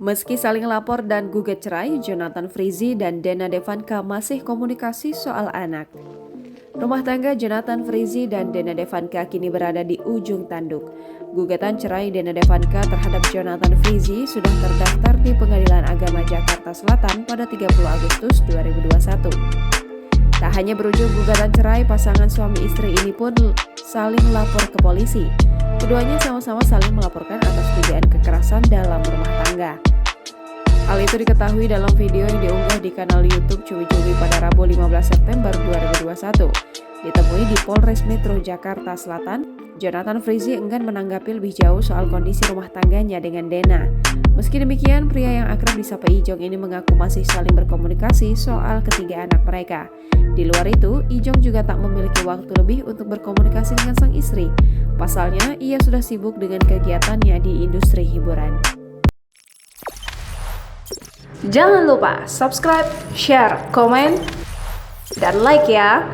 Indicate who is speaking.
Speaker 1: Meski saling lapor dan gugat cerai, Jonathan Frizzy dan Dena Devanka masih komunikasi soal anak. Rumah tangga Jonathan Frizzy dan Dena Devanka kini berada di ujung tanduk. Gugatan cerai Dena Devanka terhadap Jonathan Frizzy sudah terdaftar di Pengadilan Agama Jakarta Selatan pada 30 Agustus 2021. Tak hanya berujung gugatan cerai, pasangan suami istri ini pun saling lapor ke polisi. Keduanya sama-sama saling melaporkan atas dugaan kekerasan dalam rumah tangga. Hal itu diketahui dalam video yang diunggah di kanal YouTube Cuwi-Cuwi pada Rabu 15 September 2021. Ditemui di Polres Metro Jakarta Selatan, Jonathan Frizzy enggan menanggapi lebih jauh soal kondisi rumah tangganya dengan Dena. Meski demikian, pria yang akrab disapa Ijong ini mengaku masih saling berkomunikasi soal ketiga anak mereka. Di luar itu, Ijong juga tak memiliki waktu lebih untuk berkomunikasi dengan sang istri. Pasalnya, ia sudah sibuk dengan kegiatannya di industri hiburan. Jangan lupa subscribe, share, komen, dan like ya!